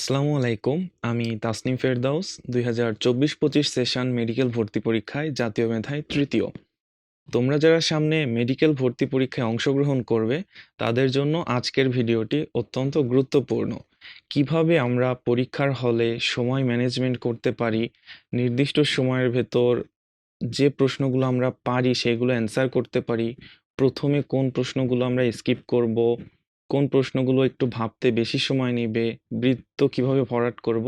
আসসালামু আলাইকুম। আমি তাসনিম ফেরদাউস। ২০২৪-২৫ সেশন মেডিকেল ভর্তি পরীক্ষায় জাতীয় মেধায় তৃতীয়। তোমরা যারা সামনে মেডিকেল ভর্তি পরীক্ষায় অংশগ্রহণ করবে, তাদের জন্য আজকের ভিডিওটি অত্যন্ত গুরুত্বপূর্ণ। কিভাবে আমরা পরীক্ষার হলে সময় ম্যানেজমেন্ট করতে পারি, নির্দিষ্ট সময়ের ভেতর যে প্রশ্নগুলো আমরা পারি সেগুলো অ্যান্সার করতে পারি, প্রথমে কোন প্রশ্নগুলো আমরা স্কিপ করব, কোন প্রশ্নগুলো একটু ভাবতে বেশি সময় নিবে, বৃত্ত কিভাবে ভরাট করব,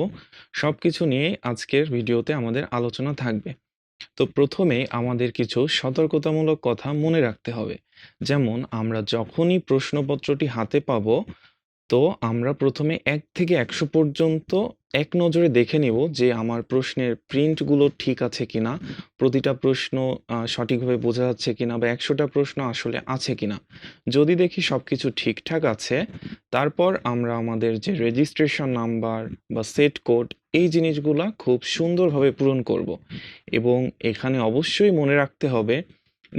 সবকিছু নিয়ে আজকের ভিডিওতে আমাদের আলোচনা থাকবে। তো প্রথমে আমাদের কিছু সতর্কতামূলক কথা মনে রাখতে হবে। যেমন আমরা যখনই প্রশ্নপত্রটি হাতে পাবো, তো আমরা প্রথমে ১ থেকে ১০০ পর্যন্ত এক নজরে দেখে নিব যে আমার প্রশ্নের প্রিন্টগুলো ঠিক আছে কিনা, প্রতিটা প্রশ্ন সঠিকভাবে বোঝা যাচ্ছে কিনা বা ১০০টা প্রশ্ন আসলে আছে কিনা। যদি দেখি সবকিছু ঠিকঠাক আছে, তারপর আমরা আমাদের যে রেজিস্ট্রেশন নাম্বার বা সেট কোড এই জিনিসগুলা খুব সুন্দরভাবে পূরণ করব। এবং এখানে অবশ্যই মনে রাখতে হবে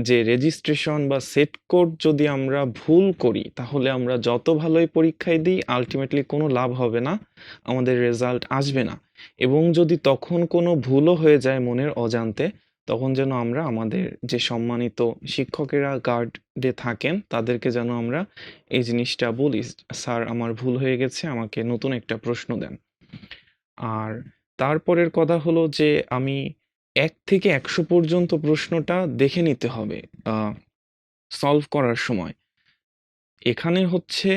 যে রেজিস্ট্রেশন বা সেট কোড যদি আমরা ভুল করি, তাহলে আমরা যত ভালোই পরীক্ষায় দিই আল্টিমেটলি কোনো লাভ হবে না, আমাদের রেজাল্ট আসবে না। এবং যদি তখন কোনো ভুলও হয়ে যায় মনের অজান্তে, তখন যেন আমরা আমাদের যে সম্মানিত শিক্ষকেরা গার্ডে থাকেন তাদেরকে যেন আমরা এই জিনিসটা বলি, স্যার আমার ভুল হয়ে গেছে, আমাকে নতুন একটা প্রশ্ন দেন। আর তারপরের কথা হলো যে আমি ১ থেকে ১০০ পর্যন্ত প্রশ্নটা দেখে নিতে হবে সলভ করার সময়। এখানে হচ্ছে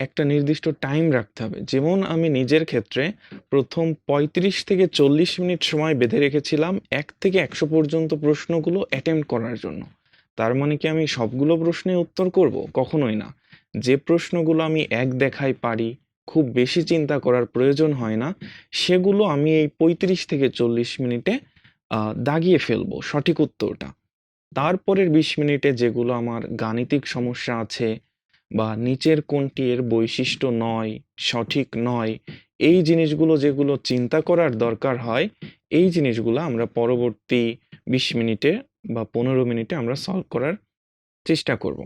একটা নির্দিষ্ট টাইম রাখতে হবে। যেমন আমি নিজের ক্ষেত্রে ১ম ৩৫ থেকে ৪০ মিনিট সময় বেঁধে রেখেছিলাম ১ থেকে ১০০ পর্যন্ত প্রশ্নগুলো অ্যাটেম্প্ট করার জন্য। তার মানে কি আমি সবগুলো প্রশ্নের উত্তর করব? কখনোই না। যে প্রশ্নগুলো আমি এক দেখায় পারি, খুব বেশি চিন্তা করার প্রয়োজন হয় না, সেগুলো আমি এই ৩৫ থেকে ৪০ মিনিটে দাগিয়ে ফেলবো সঠিক উত্তরটা। তারপরের ২০ মিনিটে যেগুলো আমার গাণিতিক সমস্যা আছে বা নিচের কোনটি এর বৈশিষ্ট্য নয়, সঠিক নয়, এই জিনিসগুলো যেগুলো চিন্তা করার দরকার হয়, এই জিনিসগুলো আমরা পরবর্তী ২০ মিনিটে বা ১৫ মিনিটে আমরা সলভ করার চেষ্টা করব।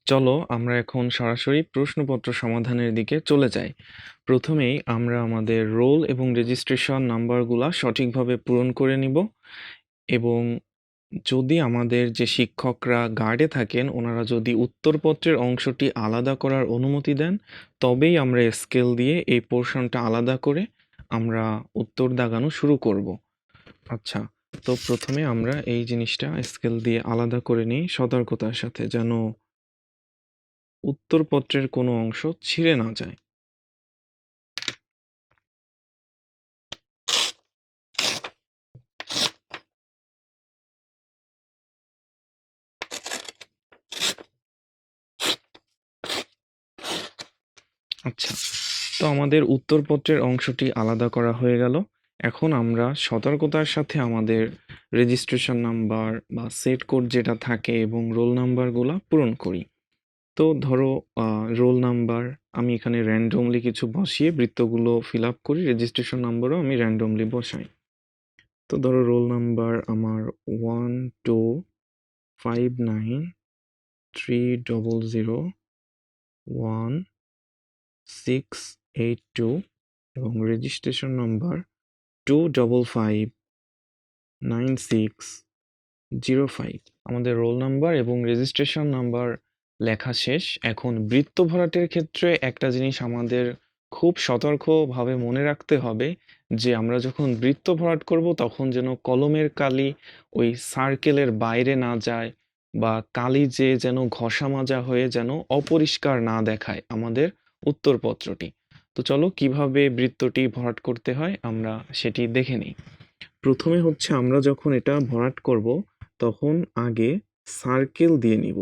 চলো আমরা এখন সরাসরি প্রশ্নপত্র সমাধানের দিকে চলে যাই। প্রথমেই আমরা আমাদের রোল এবং রেজিস্ট্রেশন নাম্বারগুলা সঠিকভাবে পূরণ করে নিব এবং যদি আমাদের যে শিক্ষকরা গার্ডে থাকেন ওনারা যদি উত্তরপত্রের অংশটি আলাদা করার অনুমতি দেন, তবেই আমরা স্কেল দিয়ে এই পোর্শনটা আলাদা করে আমরা উত্তর দাগানো শুরু করব। আচ্ছা, তো প্রথমে আমরা এই জিনিসটা স্কেল দিয়ে আলাদা করে নিই সতর্কতার সাথে, যেন উত্তরপত্রের কোনো অংশ ছিঁড়ে না যায়। আচ্ছা, তো আমাদের উত্তরপত্রের অংশটি আলাদা করা হয়ে গেল। এখন আমরা সতর্কতার সাথে আমাদের রেজিস্ট্রেশন নাম্বার বা সেট কোড যেটা থাকে এবং রোল নাম্বারগুলা পূরণ করি। তো ধরো রোল নাম্বার আমি এখানে র্যান্ডমলি কিছু বসিয়ে বৃত্তগুলো ফিল আপ করি, রেজিস্ট্রেশন নাম্বারও আমি র্যান্ডমলি বসাই। তো ধরো রোল নাম্বার আমার 12593001682 এবং রেজিস্ট্রেশন নাম্বার 2559605। আমাদের রোল নাম্বার এবং রেজিস্ট্রেশন নাম্বার লেখা শেষ। এখন বৃত্ত ভরাটের ক্ষেত্রে একটা জিনিস আমাদের খুব সতর্কভাবে মনে রাখতে হবে যে আমরা যখন বৃত্ত ভরাট করব তখন যেন কলমের কালি ওই সার্কেলের বাইরে না যায় বা কালি যেন ঘষা মাজা হয়ে যেন অপরিষ্কার না দেখায় আমাদের উত্তরপত্রটি। তো চলো কিভাবে বৃত্তটি ভরাট করতে হয় আমরা সেটি দেখে নিই। প্রথমে হচ্ছে আমরা যখন এটা ভরাট করব তখন আগে সার্কেল দিয়ে নিব।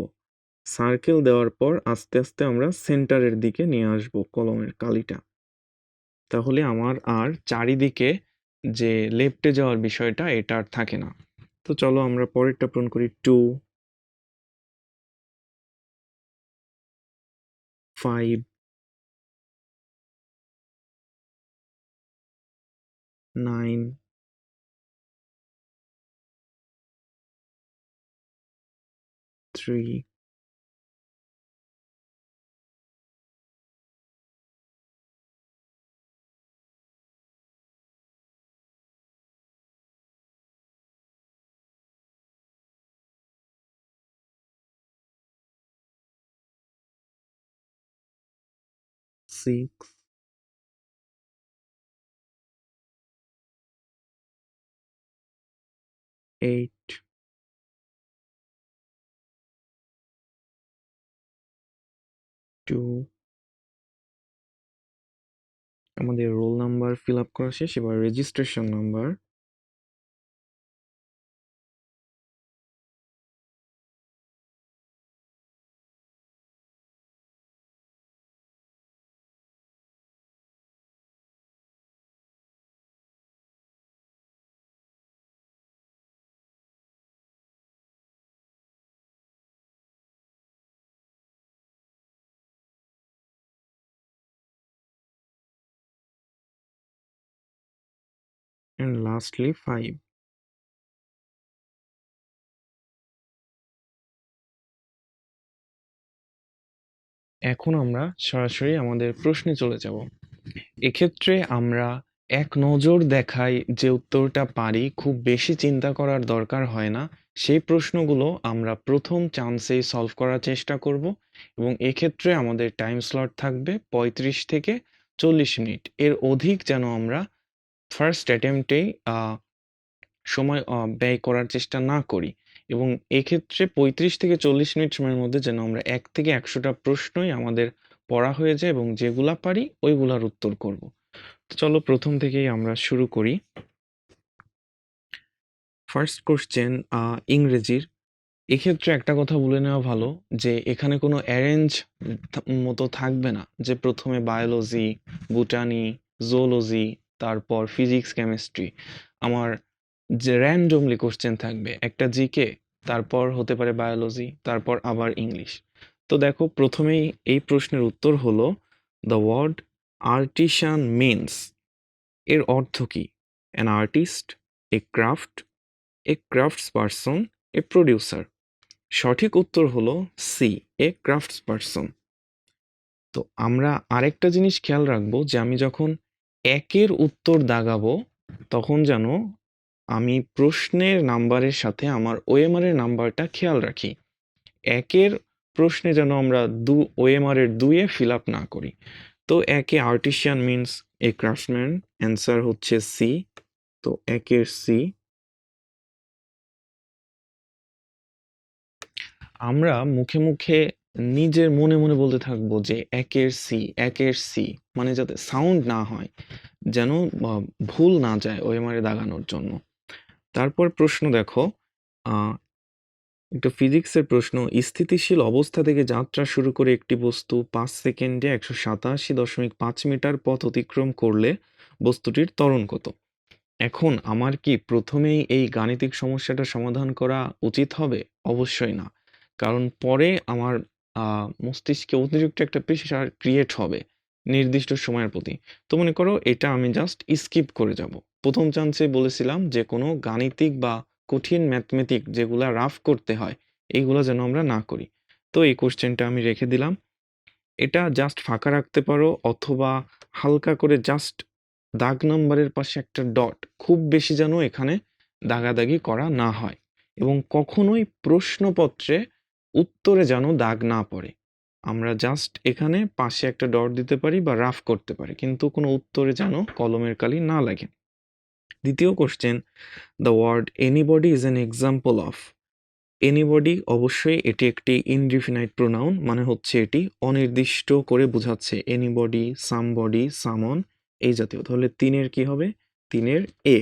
সার্কেল দেওয়ার পর আস্তে আস্তে আমরা সেন্টারের দিকে নিয়ে আসব কলমের কালিটা। তাহলে আমার আর চারিদিকে যে লেপ্টে যাওয়ার বিষয়টা এটা আর থাকে না। তো চলো আমরা পরেরটা পূরণ করি। 2 5 93 6, 8, 2, আমাদের রোল নাম্বার ফিল আপ করা শেষ, এবার রেজিস্ট্রেশন নাম্বার। And lastly 5. এখন আমরা সরাসরি আমাদের প্রশ্নে চলে যাব। এক্ষেত্রে আমরা এক নজর দেখায় যে উত্তরটা পারি, খুব বেশি চিন্তা করার দরকার হয় না। সেই প্রশ্নগুলো আমরা প্রথম চান্সেই সলভ করার চেষ্টা করব এবং এক্ষেত্রে আমাদের টাইম স্লট থাকবে 35 থেকে 40 মিনিট। এর অধিক যেন আমরা ফার্স্ট অ্যাটেম্পটেই সময় ব্যয় করার চেষ্টা না করি এবং এক্ষেত্রে 35 থেকে 40 মিনিট সময়ের মধ্যে যেন আমরা 1 থেকে 100টা প্রশ্নই আমাদের পড়া হয়ে যায় এবং যেগুলা পারি ওইগুলার উত্তর করব। তো চলো প্রথম থেকেই আমরা শুরু করি। ফার্স্ট কোশ্চেন ইংরেজির। এক্ষেত্রে একটা কথা বলে নেওয়া ভালো যে এখানে কোনো অ্যারেঞ্জ মতো থাকবে না যে প্রথমে বায়োলজি, বুটানি, জুওলজি, তারপর ফিজিক্স, কেমিস্ট্রি। আমার যে র্যান্ডমলি কোশ্চেন থাকবে, একটা জিকে, তারপর হতে পারে বায়োলজি, তারপর আবার ইংলিশ। তো দেখো প্রথমেই এই প্রশ্নের উত্তর হলো দ্য ওয়ার্ড আর্টিসান মিনস। এর অর্থ কি? An artist, A craft, A crafts person, A producer. সঠিক উত্তর হলো সি, এ ক্রাফটস পারসন। তো আমরা আরেকটা জিনিস খেয়াল রাখবো যে আমি যখন একের উত্তর দাগাবো তখন যেন আমি প্রশ্নের নাম্বারের সাথে আমার ওএমআর এর নাম্বারটা খেয়াল রাখি। একের প্রশ্নে যেন আমরা ওএমআর এর 2-এ ফিল আপ না করি। তো একে artisan means a craftsman, answer হচ্ছে সি। তো একের সি। আমরা মুখে মুখে নিজের মনে মনে বলতে থাকবো যে একের সি, একের সি, মানে যাতে সাউন্ড না হয়, যেন ভুল না যায় ওএমআর দাগানোর জন্য। তারপর প্রশ্ন দেখো, একটা ফিজিক্সের প্রশ্ন। স্থিতিশীল অবস্থা থেকে যাত্রা শুরু করে একটি বস্তু 5 সেকেন্ডে 187.5 মিটার পথ অতিক্রম করলে বস্তুটির ত্বরণ কত? এখন আমার কি প্রথমেই এই গাণিতিক সমস্যাটা সমাধান করা উচিত হবে? অবশ্যই না। কারণ পরে আমার মস্তিষ্কে অতিরিক্ত একটা প্রেশার ক্রিয়েট হবে নির্দিষ্ট সময়ের প্রতি। তো মনে করো এটা আমি জাস্ট স্কিপ করে যাব। প্রথম চান্সে বলেছিলাম যে কোনো গাণিতিক বা কঠিন ম্যাথমেটিক যেগুলা রাফ করতে হয় এইগুলা যেন আমরা না করি। তো এই কোশ্চেনটা আমি রেখে দিলাম। এটা জাস্ট ফাঁকা রাখতে পারো অথবা হালকা করে জাস্ট দাগ নাম্বারের পাশে একটা ডট, খুব বেশি যেন এখানে দাগাদাগি করা না হয় এবং কখনোই প্রশ্নপত্রে উত্তরে যেন দাগ না পড়ে। আমরা জাস্ট এখানে পাশে একটা ডট দিতে পারি বা রাফ করতে পারি, কিন্তু কোনো উত্তরে যেন কলমের কালি না লাগে। দ্বিতীয় question, the word anybody is an example of. Anybody অবশ্যই এটি একটি ইনডিফিনাইট প্রোনাউন, মানে হচ্ছে এটি অনির্দিষ্ট করে বোঝাচ্ছে। এনিবডি, সামবডি, সামন এই জাতীয়। তাহলে 3-এর কি হবে? 3-এর এ।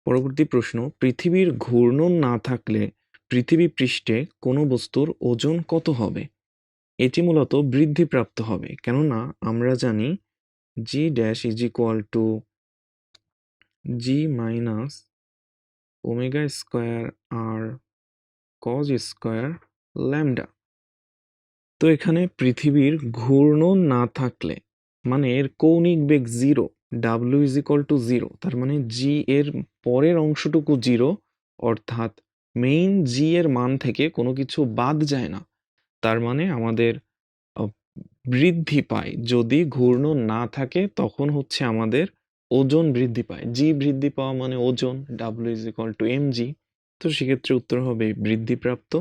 পরবর্তী প্রশ্ন, পৃথিবীর ঘূর্ণন না থাকলে পৃথিবী পৃষ্ঠে কোনো বস্তুর ওজন কত হবে? এটি মূলত বৃদ্ধিপ্রাপ্ত হবে, কেননা আমরা জানি g dash is equal to g minus omega square R cos square lambda. তো এখানে পৃথিবীর ঘূর্ণন না থাকলে মানে এর কৌণিক বেগ 0, ডাব্লিউ ইজ ইকুয়াল টু 0, তার মানে জি এর পরের অংশটুকু 0, অর্থাৎ মেইন জি এর মান থেকে কোনো কিছু বাদ যায় না। তার মানে আমাদের বৃদ্ধি পায়। যদি ঘূর্ণন না থাকে তখন হচ্ছে আমাদের ওজন বৃদ্ধি পায়। জি বৃদ্ধি পাওয়া মানে ওজন, W is equal to M G. তো সেক্ষেত্রে উত্তর হবে বৃদ্ধিপ্রাপ্ত।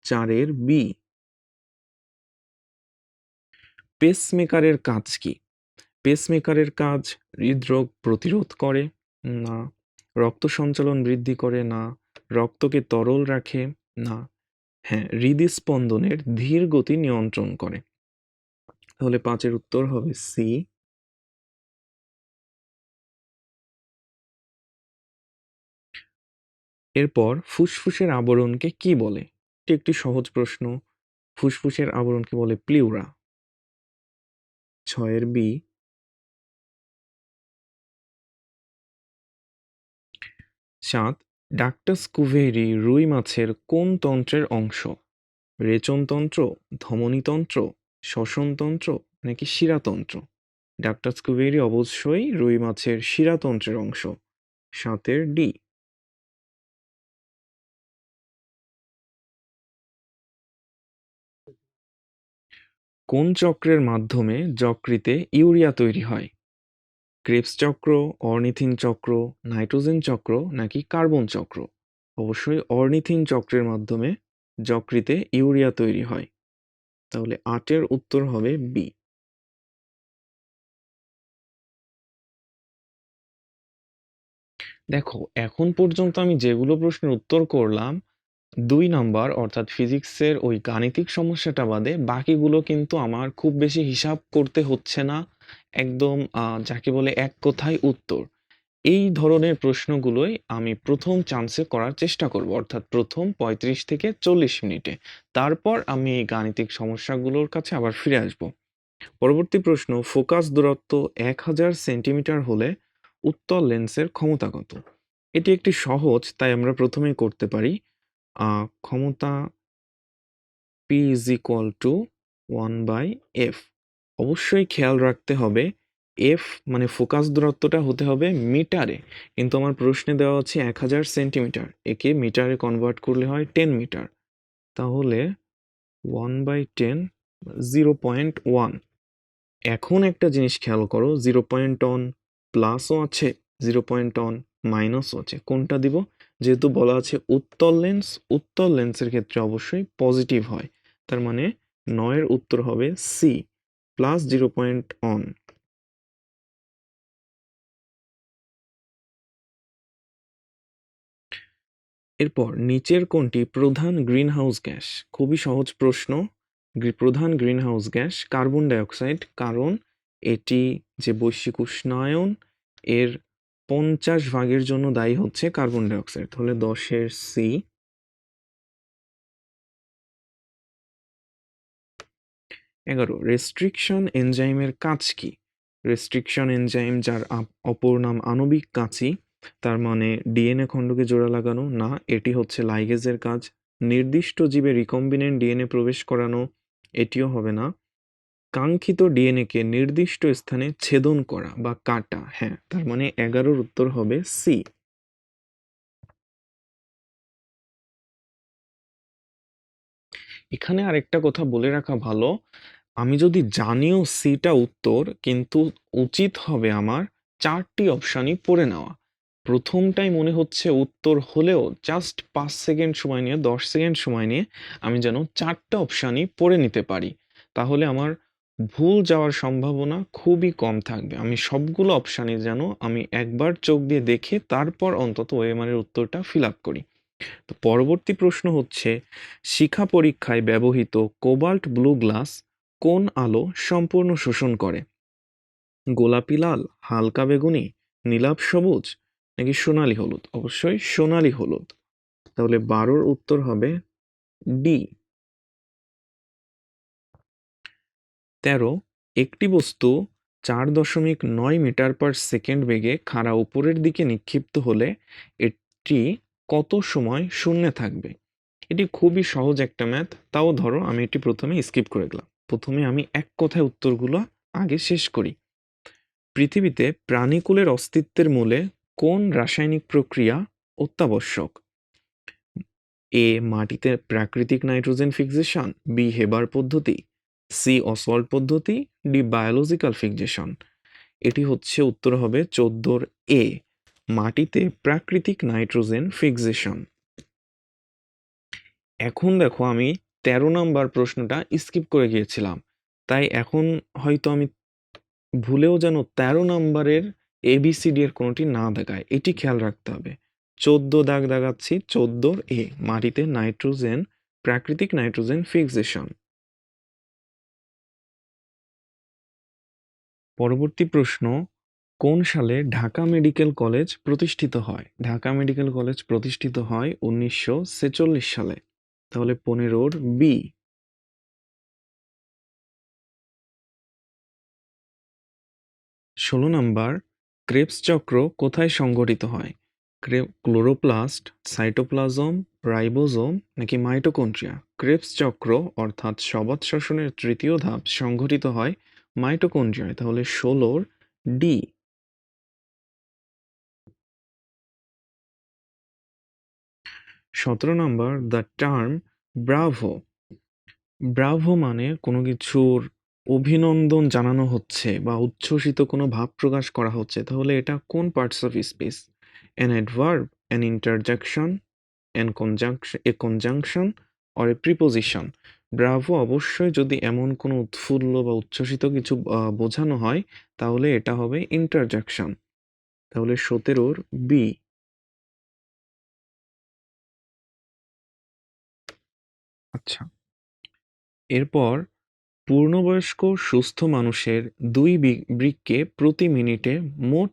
4 বি। পেসমেকারের কাজ কি? পেসমেকারের কাজ হৃদরোগ প্রতিরোধ করে, না। রক্ত সঞ্চালন বৃদ্ধি করে, না। রক্তকে তরল রাখে, না। হ্যাঁ, হৃদস্পন্দনের ধীর গতি নিয়ন্ত্রণ করে। তাহলে 5 উত্তর হবে সি। এরপর ফুসফুসের আবরণকে কি বলে? এটি একটি সহজ প্রশ্ন। ফুসফুসের আবরণকে বলে প্লিউরা। 6 বি। 7 ডাক্টাস কুভেরি রুই মাছের কোন তন্ত্রের অংশ? রেচনতন্ত্র, ধমনীতন্ত্র, শ্বসনতন্ত্র নাকি শিরাতন্ত্র? ডাক্টাস কুভেরি অবশ্যই রুই মাছের শিরাতন্ত্রের অংশ। 7 ডি। কোন চক্রের মাধ্যমে যকৃতে ইউরিয়া তৈরি হয়? ক্রেবস চক্র, অর্নিথিন চক্র, নাইট্রোজেন চক্র নাকি কার্বন চক্র? অবশ্যই অর্নিথিন চক্রের মাধ্যমে যকৃতে ইউরিয়া তৈরি হয়। তাহলে 8 উত্তর হবে বি। দেখো, এখন পর্যন্ত আমি যেগুলো প্রশ্নের উত্তর করলাম 2 নাম্বার অর্থাৎ ফিজিক্সের ওই গাণিতিক সমস্যাটা বাদে বাকিগুলো কিন্তু আমার খুব বেশি হিসাব করতে হচ্ছে না। একদম যাকে বলে এক কথায় উত্তর। এই ধরনের প্রশ্নগুলোই আমি প্রথম চান্সে করার চেষ্টা করব, অর্থাৎ প্রথম 35 থেকে 40 মিনিটে। তারপর আমি এই গাণিতিক সমস্যাগুলোর কাছে আবার ফিরে আসব। পরবর্তী প্রশ্ন, ফোকাস দূরত্ব 1000 সেন্টিমিটার হলে উত্তল লেন্সের ক্ষমতা কত? এটি একটি সহজ, তাই আমরা প্রথমেই করতে পারি। ক্ষমতা P is equal to 1/f। অবশ্যই খেয়াল রাখতে হবে f মানে ফোকাস দূরত্বটা হতে হবে মিটারে, কিন্তু আমার প্রশ্নে দেওয়া আছে 1000 সেন্টিমিটার, একে মিটারে কনভার্ট করলে হয় 10 মিটার। তাহলে 1/10 0.1। এখন একটা জিনিস খেয়াল করো, 0.1 প্লাসও আছে, 0.1 মাইনাসও আছে, কোনটা দিব? যেহেতু বলা আছে উত্তল লেন্স, উত্তল লেন্সের ক্ষেত্রে অবশ্যই পজিটিভ হয়, তার মানে 9 উত্তর হবে সি, প্লাস 0.1। এরপর নিচের কোনটি প্রধান গ্রিনহাউস গ্যাস? খুবই সহজ প্রশ্ন। প্রধান গ্রিনহাউস গ্যাস কার্বন ডাইঅক্সাইড, কারণ এটি যে বৈশ্বিক উষ্ণায়ন এর 50 ভাগের জন্য দায়ী হচ্ছে কার্বন ডাইঅক্সাইড। তাহলে 10 সি। 11 রেস্ট্রিকশন এনজাইমের কাজ কি? রেস্ট্রিকশন এনজাইম যার অপর নাম আণবিক কাঁচি, তার মানে ডিএনএ খণ্ডকে জোড়া লাগানো, না, এটি হচ্ছে লাইগেজের কাজ। নির্দিষ্ট জীবে রিকম্বিনেন্ট ডিএনএ প্রবেশ করানো, এটিও হবে না। কাঙ্ক্ষিত ডিএনএ কে নির্দিষ্ট স্থানে ছেদন করা বা কাটা, হ্যাঁ, তার মানে 11 উত্তর হবে সি। এখানে আরেকটা কথা বলে রাখা ভালো, আমি যদি জানিও সিটা উত্তর, কিন্তু উচিত হবে আমার 4টি অপশানই পড়ে নেওয়া। প্রথমটাই মনে হচ্ছে উত্তর হলেও জাস্ট 5 সেকেন্ড সময় নিয়ে, 10 সেকেন্ড সময় নিয়ে আমি যেন 4টা অপশানই পড়ে নিতে পারি, তাহলে আমার ভুল যাওয়ার সম্ভাবনা খুবই কম থাকবে। আমি সবগুলো অপশানই যেন আমি একবার চোখ দিয়ে দেখে তারপর অন্তত ওএমআর এর উত্তরটা ফিল আপ করি। তো পরবর্তী প্রশ্ন হচ্ছে, শিখা পরীক্ষায় ব্যবহৃত কোবাল্ট ব্লু গ্লাস কোন আলো সম্পূর্ণ শোষণ করে? গোলাপি লাল, হালকা বেগুনি, নীলাভ সবুজ নাকি সোনালী হলুদ? অবশ্যই সোনালী হলুদ। তাহলে 12 উত্তর হবে ডি। 13 একটি বস্তু 4.9 মিটার পার সেকেন্ড বেগে খাড়া উপরের দিকে নিক্ষিপ্ত হলে এটি কত সময় শূন্যে থাকবে? এটি খুবই সহজ একটা ম্যাথ, তাও ধরো আমি এটি প্রথমে স্কিপ করে গেলাম। প্রথমে আমি এক কথায় উত্তরগুলো আগে শেষ করি। পৃথিবীতে প্রাণীকুলের অস্তিত্বের মূলে কোন রাসায়নিক প্রক্রিয়া অত্যাবশ্যক? এ মাটিতে প্রাকৃতিক নাইট্রোজেন ফিক্সেশন, বি হেবার পদ্ধতি, সি অসওয়াল্ড পদ্ধতি, ডি বায়োলজিক্যাল ফিক্সেশন। এটি হচ্ছে উত্তর হবে 14 এ মাটিতে প্রাকৃতিক নাইট্রোজেন ফিক্সেশন। এখন দেখো আমি ১৩ নাম্বার প্রশ্নটা স্কিপ করে গিয়েছিলাম, তাই এখন হয়তো আমি ভুলেও যেন ১৩ নাম্বারের ABCD এর কোনোটি না দেখায়, এটি খেয়াল রাখতে হবে। ১৪ দাগ দেখাচ্ছি, ১৪ এ মাটিতে নাইট্রোজেন প্রাকৃতিক নাইট্রোজেন ফিক্সেশন। পরবর্তী প্রশ্ন, কোন সালে ঢাকা মেডিকেল কলেজ প্রতিষ্ঠিত হয়? ঢাকা মেডিকেল কলেজ প্রতিষ্ঠিত হয় ১৯৪৬ সালে। তাহলে ১৫ বি। ১৬ নাম্বার, ক্রেবস চক্র কোথায় সংঘটিত হয়? ক্লোরোপ্লাস্ট, সাইটোপ্লাজম, রাইবোজোম নাকি মাইটোকন্ড্রিয়া? ক্রেবস চক্র অর্থাৎ সবাত শ্বসনের তৃতীয় ধাপ সংঘটিত হয় মাইটোকন্ড্রিয়ায়। তাহলে ১৬ D. ১৭ number, the term Bravo. Bravo মানে কোনো কিছুর অভিনন্দন জানানো হচ্ছে বা উচ্ছ্বসিত কোনো ভাব প্রকাশ করা হচ্ছে, তাহলে এটা কোন parts of speech? An adverb, an interjection, a conjunction or a preposition? Bravo অবশ্যই যদি এমন কোনো উৎফুল্ল বা উচ্ছ্বসিত কিছু বোঝানো হয়, তাহলে এটা হবে ইন্টারজেকশন। তাহলে ১৭ বি। আচ্ছা, এরপর পূর্ণবয়স্ক সুস্থ মানুষের দুই বৃক্কে প্রতি মিনিটে মোট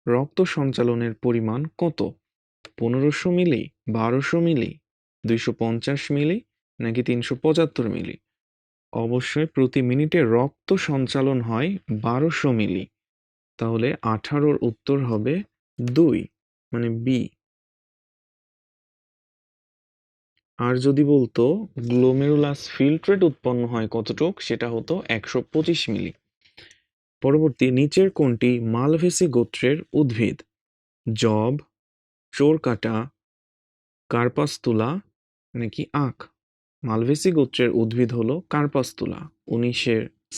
রক্ত সঞ্চালনের পরিমাণ কত? ১৫০০ মিলি, ১২০০ মিলি, ২৫০ মিলি নাকি ৩৭৫ মিলি? অবশ্যই প্রতি মিনিটে রক্ত সঞ্চালন হয় ১২০০ মিলি। তাহলে ১৮র উত্তর হবে ২, মানে বি। আর যদি বলতো গ্লোমেরুলাস ফিল্ট্রেট উৎপন্ন হয় কতটুক, সেটা হতো ১২৫ মিলি। পরবর্তী, নিচের কোনটি মালভেসি গোত্রের উদ্ভিদ? জব, চোরকাঁটা, কার্পাসতুলা নাকি আখ? মালভেসি গোত্রের উদ্ভিদ হলো কার্পাসতুলা, ১৯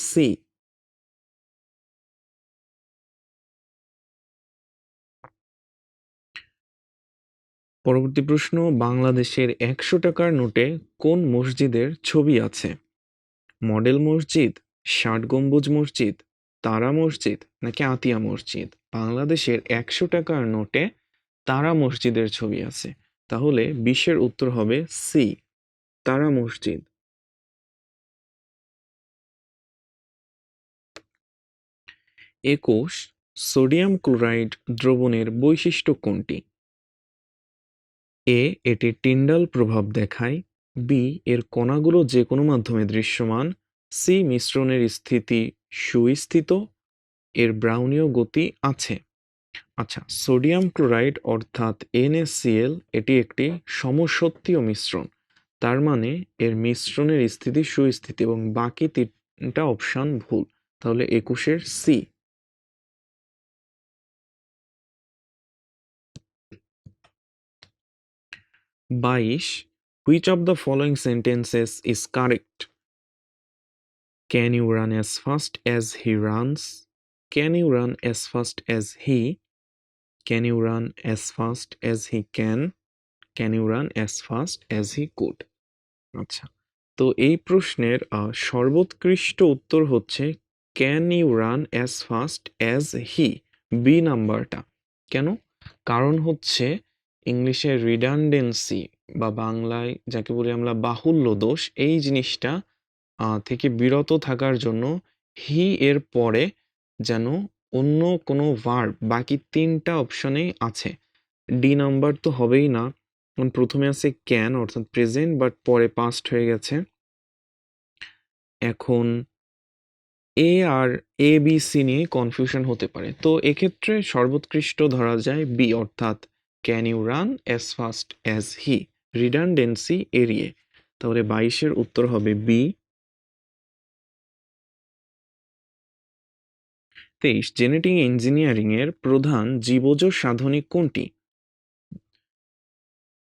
সি। পরবর্তী প্রশ্ন, বাংলাদেশের ১০০ টাকার নোটে কোন মসজিদের ছবি আছে? মডেল মসজিদ, ষাট গম্বুজ মসজিদ, তারা মসজিদ নাকি আতিয়া মসজিদ? বাংলাদেশের ১০০ টাকার নোটে তারা মসজিদের ছবি আছে। তাহলে ২০-এর উত্তর হবে সি, তারা মসজিদ। ২১, সোডিয়াম ক্লোরাইড দ্রবণের বৈশিষ্ট্য কোনটি? এ, এটি টিন্ডাল প্রভাব দেখায়। বি, এর কণাগুলো যে কোনো মাধ্যমে দৃশ্যমান। সি, মিশ্রণের স্থিতি সুস্থিত। এর ব্রাউনীয় গতি আছে। আচ্ছা, সোডিয়াম ক্লোরাইড অর্থাৎ NaCl এটি একটি সমসত্ত্বীয় মিশ্রণ। তার মানে এর মিশ্রণের স্থিতি সুস্থিতি এবং বাকি তিনটা অপশন ভুল। তাহলে ২১-এর C. ২২, which of the following sentences is correct? Can you run as fast as he runs? Can you run as fast as he? Can you run as fast as he can? Can you run as fast as he could? আচ্ছা, তো এই প্রশ্নের সর্বোৎকৃষ্ট উত্তর হচ্ছে can you run as fast as he, B নাম্বারটা। কেন? কারণ হচ্ছে ইংলিশে রিডান্ডেন্সি বা বাংলায় যাকে বলি আমরা বাহুল্য দোষ, এই জিনিসটা থেকে বিরত থাকার জন্য হি এর পরে যেন অন্য কোনো ভার্ব বাকি তিনটা অপশনেই আছে। ডি নাম্বার তো হবেই না, কারণ প্রথমে আছে ক্যান অর্থাৎ প্রেজেন্ট বাট পরে পাস্ট হয়ে গেছে। এখন এ আর এ বি সি নিয়ে কনফিউশন হতে পারে, তো এক্ষেত্রে সর্বোৎকৃষ্ট ধরা যায় বি অর্থাৎ can you run as fast as he, redundancy এড়িয়ে। তাহলে ২২-এর উত্তর হবে বি। ২৩, জেনেটিক ইঞ্জিনিয়ারিং এর প্রধান জীবজ সাধনী কোনটি?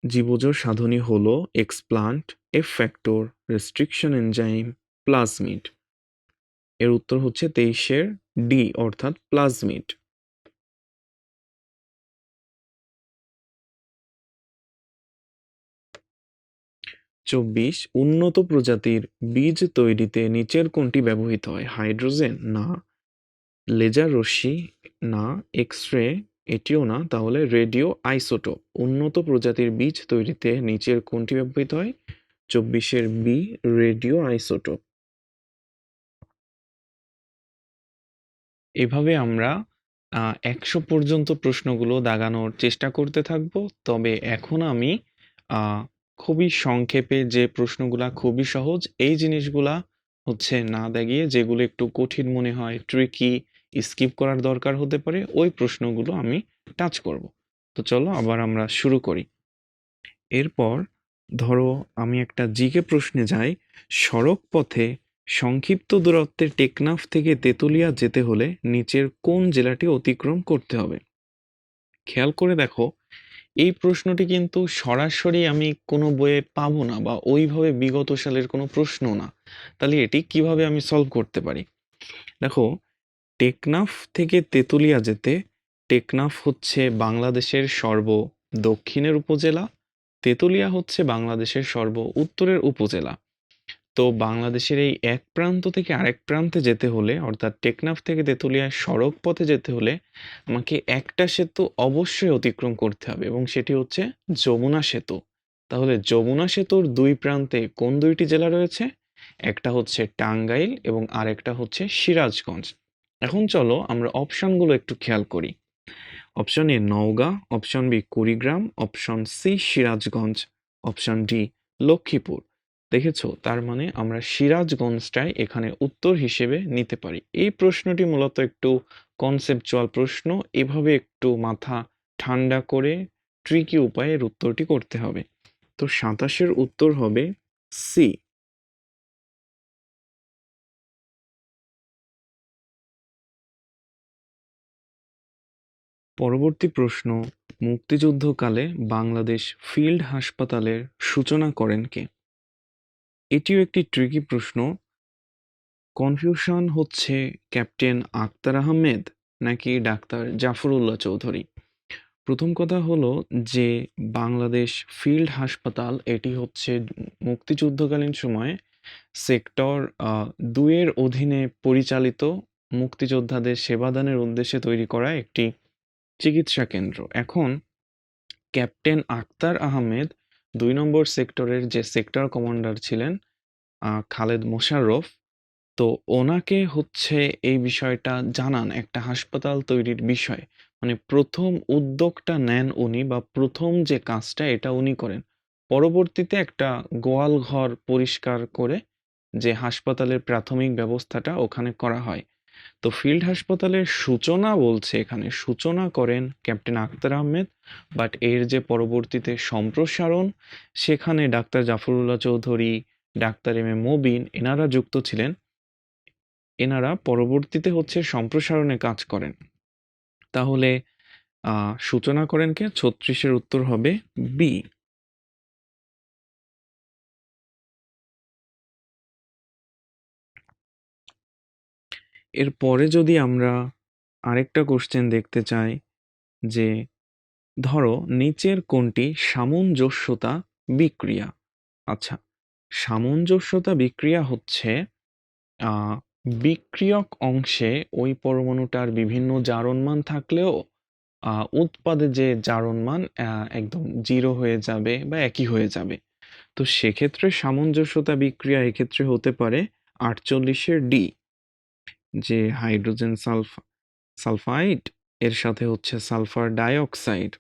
জীবজ সাধনী হলো explant, F factor, restriction enzyme, plasmid. এর উত্তর হচ্ছে ২৩-এর ডি অর্থাৎ প্লাজমিড। 24 উন্নত প্রজাতির বীজ তৈরিতে নিচের কোনটি ব্যবহৃত হয়? হাইড্রোজেন? না। লেজার রশ্মি? না। এক্স-রে? এটিও না। তাহলে রেডিও আইসোটোপ। উন্নত প্রজাতির বীজ তৈরিতে নিচের কোনটি ব্যবহৃত হয়? 24 এর বি, রেডিও আইসোটোপ। এভাবে আমরা ১০০ পর্যন্ত প্রশ্নগুলো দাগানোর চেষ্টা করতে থাকব। তবে এখন আমি আ খুবই সংক্ষেপে যে প্রশ্নগুলা খুবই সহজ, এই জিনিসগুলা হচ্ছে না দাগিয়ে যেগুলো একটু কঠিন মনে হয়, ট্রিকি, স্কিপ করার দরকার হতে পারে, ওই প্রশ্নগুলো আমি টাচ করব। তো চলো আবার আমরা শুরু করি। এরপর ধরো আমি একটা জিকে প্রশ্নে যাই। সড়ক পথে সংক্ষিপ্ত দূরত্বে টেকনাফ থেকে তেঁতুলিয়া যেতে হলে নিচের কোন জেলাটি অতিক্রম করতে হবে? খেয়াল করে দেখো, এই প্রশ্নটি কিন্তু সরাসরি আমি কোনো বইয়ে পাবো না বা ওইভাবে বিগত সালের কোনো প্রশ্ন না। তাহলে এটি কিভাবে আমি সলভ করতে পারি? দেখো, টেকনাফ থেকে তেঁতুলিয়া যেতে, টেকনাফ হচ্ছে বাংলাদেশের সর্ব দক্ষিণের উপজেলা, তেঁতুলিয়া হচ্ছে বাংলাদেশের সর্ব উত্তরের উপজেলা। তো বাংলাদেশের এই এক প্রান্ত থেকে আরেক প্রান্তে যেতে হলে, অর্থাৎ টেকনাফ থেকে তেঁতুলিয়া সড়ক পথে যেতে হলে আমাকে একটা সেতু অবশ্যই অতিক্রম করতে হবে এবং সেটি হচ্ছে যমুনা সেতু। তাহলে যমুনা সেতুর দুই প্রান্তে কোন দুইটি জেলা রয়েছে? একটা হচ্ছে টাঙ্গাইল এবং আরেকটা হচ্ছে সিরাজগঞ্জ। এখন চলো আমরা অপশনগুলো একটু খেয়াল করি। Option A Naogaon, option B Kurigram, option C Sirajganj, option D Lakshmipur. দেখেছো, তার মানে আমরা সিরাজগঞ্জটাই এখানে উত্তর হিসেবে নিতে পারি। এই প্রশ্নটি মূলত একটু কনসেপচুয়াল প্রশ্ন, এভাবে একটু মাথা ঠান্ডা করে ট্রিকি উপায়ে এর উত্তরটি করতে হবে। তো 27-এর উত্তর হবে সি। পরবর্তী প্রশ্ন, মুক্তিযুদ্ধকালে বাংলাদেশ ফিল্ড হাসপাতালের সূচনা করেন কে? এটিও একটি ট্রিকি প্রশ্ন। কনফিউশন হচ্ছে ক্যাপ্টেন আক্তার আহমেদ নাকি ডাক্তার জাফরুল্লাহ চৌধুরী। প্রথম কথা হলো যে বাংলাদেশ ফিল্ড হাসপাতাল এটি হচ্ছে মুক্তিযুদ্ধকালীন সময়ে সেক্টর ২ এর অধীনে পরিচালিত মুক্তিযোদ্ধাদের সেবাদানের উদ্দেশ্যে তৈরি করা একটি চিকিৎসা কেন্দ্র। এখন ক্যাপ্টেন আক্তার আহমেদ ২ নম্বর সেক্টরের যে সেক্টর কমান্ডার ছিলেন খালেদ মোশাররফ, তো ওনাকে হচ্ছে এই বিষয়টা জানান একটা হাসপাতাল তৈরির বিষয়। মানে প্রথম উদ্যোগটা নেন উনি বা প্রথম যে কাজটা এটা উনি করেন। পরবর্তীতে একটা গোয়াল ঘর পরিষ্কার করে যে হাসপাতালের প্রাথমিক ব্যবস্থাটা ওখানে করা হয়। তো ফিল্ড হাসপাতালের সূচনা বলছে এখানে সূচনা করেন ক্যাপ্টেন আক্তার আহমেদ, বাট এর যে পরবর্তীতে সম্প্রসারণ সেখানে ডাক্তার জাফরুল্লাহ চৌধুরী, ডাক্তার এম এ মবিন এনারা যুক্ত ছিলেন। এনারা পরবর্তীতে হচ্ছে সম্প্রসারণে কাজ করেন। তাহলে সূচনা করেন কে? ৩৬-এর উত্তর হবে বি। এরপরে যদি আমরা আরেকটা কোশ্চেন দেখতে চাই যে ধরো নিচের কোনটি সামঞ্জস্যতা বিক্রিয়া? আচ্ছা, সামঞ্জস্যতা বিক্রিয়া হচ্ছে আহ, বিক্রিয়ক অংশে ওই পরমাণুটার বিভিন্ন জারণমান থাকলেও উৎপাদে যে জারণমান একদম জিরো হয়ে যাবে বা একই হয়ে যাবে। তো সেক্ষেত্রে সামঞ্জস্যতা বিক্রিয়া এক্ষেত্রে হতে পারে 48-এর ডি, যে হাইড্রোজেন সালফাইড এর সাথে হচ্ছে সালফার ডাইঅক্সাইড,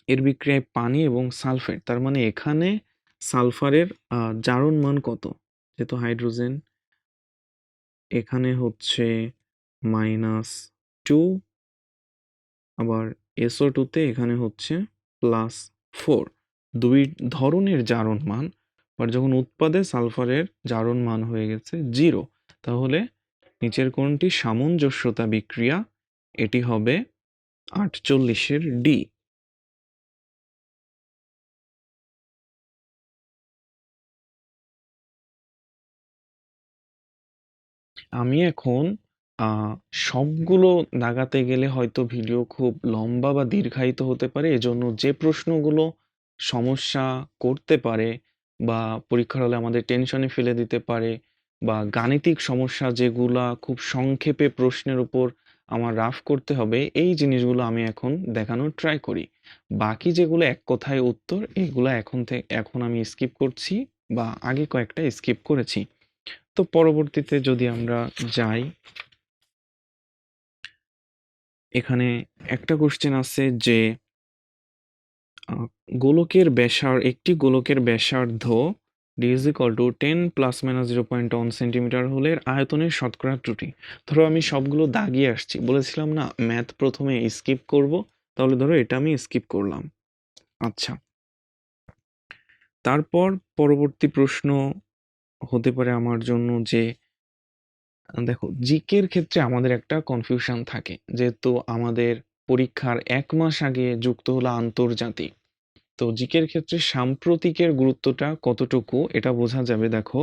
এর বিক্রিয়ায় পানি এবং সালফেট। তার মানে এখানে সালফারের জারণ মান কত? যেহেতু হাইড্রোজেন, এখানে হচ্ছে -2, আবার SO2 তে এখানে হচ্ছে +4। দুই ধরনের জারণ মান, বাট যখন উৎপাদে সালফারের জারণ মান হয়ে গেছে 0, তাহলে নিচের কোনটি সামঞ্জস্যতা বিক্রিয়া? এটি হবে 48-এর ডি। আমি এখন সবগুলো দাগাতে গেলে হয়তো ভিডিও খুব লম্বা বা দীর্ঘায়িত হতে পারে। এজন্য যে প্রশ্নগুলো সমস্যা করতে পারে বা পরীক্ষার হলে আমাদের টেনশনে ফেলে দিতে পারে, বা গাণিতিক সমস্যা যেগুলা খুব সংক্ষেপে প্রশ্নের উপর আমার রাফ করতে হবে, এই জিনিসগুলো আমি এখন দেখানোর ট্রাই করি। বাকি যেগুলো এক কথায় উত্তর, এগুলা এখন আমি স্কিপ করছি বা আগে কয়েকটা স্কিপ করেছি। তো পরবর্তীতে যদি আমরা যাই, এখানে একটা কোশ্চেন আছে যে একটি গোলকের ব্যাসার্ধ d is equal to 10 plus minus 0.1 centimetre হলে এর আয়তনের শতকরা ত্রুটি। ধরো আমি সবগুলো দাগিয়ে আসছি, বলেছিলাম না ম্যাথ প্রথমে স্কিপ করব, তাহলে ধরো এটা আমি স্কিপ করলাম। আচ্ছা, তারপর পরবর্তী প্রশ্ন হতে পারে আমার জন্য যে দেখো জিকের ক্ষেত্রে আমাদের একটা কনফিউশন থাকে, যেহেতু আমাদের পরীক্ষার 1 মাস আগে যুক্ত হলো আন্তর্জাতিক। তো জিকের ক্ষেত্রে সাম্প্রতিকের গুরুত্বটা কতটুকু এটা বোঝা যাবে। দেখো,